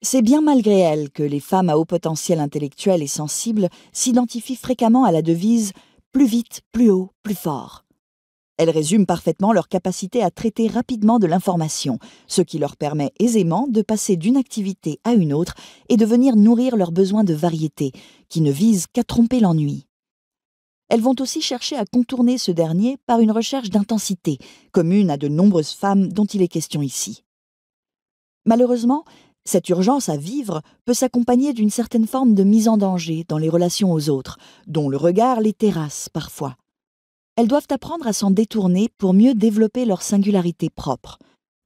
C'est bien malgré elles que les femmes à haut potentiel intellectuel et sensible s'identifient fréquemment à la devise « plus vite, plus haut, plus fort ». Elles résument parfaitement leur capacité à traiter rapidement de l'information, ce qui leur permet aisément de passer d'une activité à une autre et de venir nourrir leurs besoins de variété, qui ne visent qu'à tromper l'ennui. Elles vont aussi chercher à contourner ce dernier par une recherche d'intensité, commune à de nombreuses femmes dont il est question ici. Malheureusement, cette urgence à vivre peut s'accompagner d'une certaine forme de mise en danger dans les relations aux autres, dont le regard les terrasse parfois. Elles doivent apprendre à s'en détourner pour mieux développer leur singularité propre,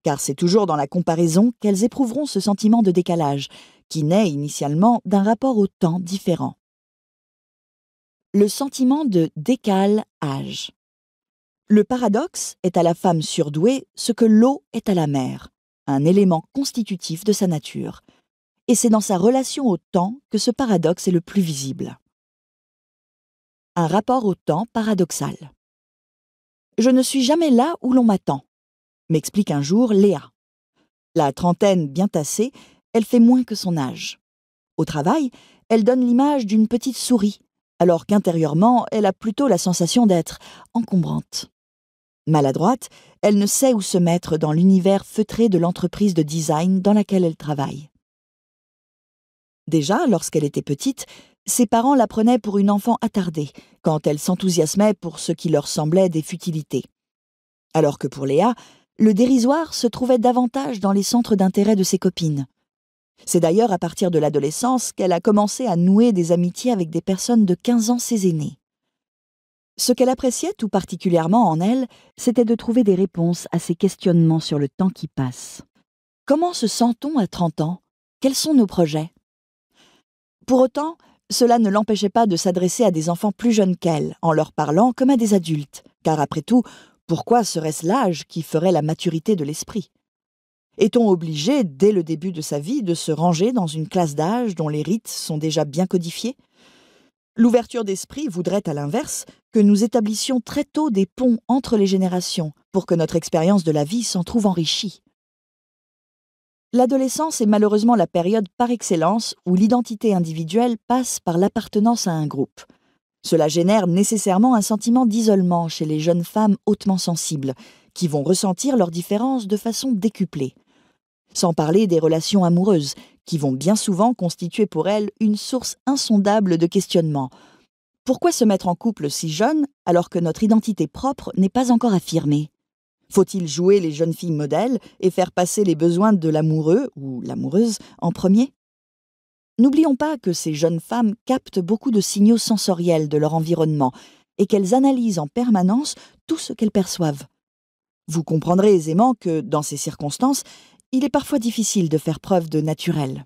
car c'est toujours dans la comparaison qu'elles éprouveront ce sentiment de décalage, qui naît initialement d'un rapport au temps différent. Le sentiment de décalage. Le paradoxe est à la femme surdouée ce que l'eau est à la mer, un élément constitutif de sa nature. Et c'est dans sa relation au temps que ce paradoxe est le plus visible. Un rapport au temps paradoxal. Je ne suis jamais là où l'on m'attend, m'explique un jour Léa. La trentaine bien tassée, elle fait moins que son âge. Au travail, elle donne l'image d'une petite souris, alors qu'intérieurement, elle a plutôt la sensation d'être encombrante. Maladroite, elle ne sait où se mettre dans l'univers feutré de l'entreprise de design dans laquelle elle travaille. Déjà, lorsqu'elle était petite, ses parents la prenaient pour une enfant attardée, quand elle s'enthousiasmait pour ce qui leur semblait des futilités. Alors que pour Léa, le dérisoire se trouvait davantage dans les centres d'intérêt de ses copines. C'est d'ailleurs à partir de l'adolescence qu'elle a commencé à nouer des amitiés avec des personnes de 15 ans ses aînées. Ce qu'elle appréciait tout particulièrement en elle, c'était de trouver des réponses à ces questionnements sur le temps qui passe. Comment se sent-on à 30 ans? Quels sont nos projets? Pour autant, cela ne l'empêchait pas de s'adresser à des enfants plus jeunes qu'elle, en leur parlant comme à des adultes, car après tout, pourquoi serait-ce l'âge qui ferait la maturité de l'esprit? Est-on obligé, dès le début de sa vie, de se ranger dans une classe d'âge dont les rites sont déjà bien codifiés? L'ouverture d'esprit voudrait, à l'inverse, que nous établissions très tôt des ponts entre les générations, pour que notre expérience de la vie s'en trouve enrichie. L'adolescence est malheureusement la période par excellence où l'identité individuelle passe par l'appartenance à un groupe. Cela génère nécessairement un sentiment d'isolement chez les jeunes femmes hautement sensibles, qui vont ressentir leurs différences de façon décuplée. Sans parler des relations amoureuses, qui vont bien souvent constituer pour elles une source insondable de questionnements. Pourquoi se mettre en couple si jeune alors que notre identité propre n'est pas encore affirmée? Faut-il jouer les jeunes filles modèles et faire passer les besoins de l'amoureux ou l'amoureuse en premier? N'oublions pas que ces jeunes femmes captent beaucoup de signaux sensoriels de leur environnement et qu'elles analysent en permanence tout ce qu'elles perçoivent. Vous comprendrez aisément que, dans ces circonstances, il est parfois difficile de faire preuve de naturel.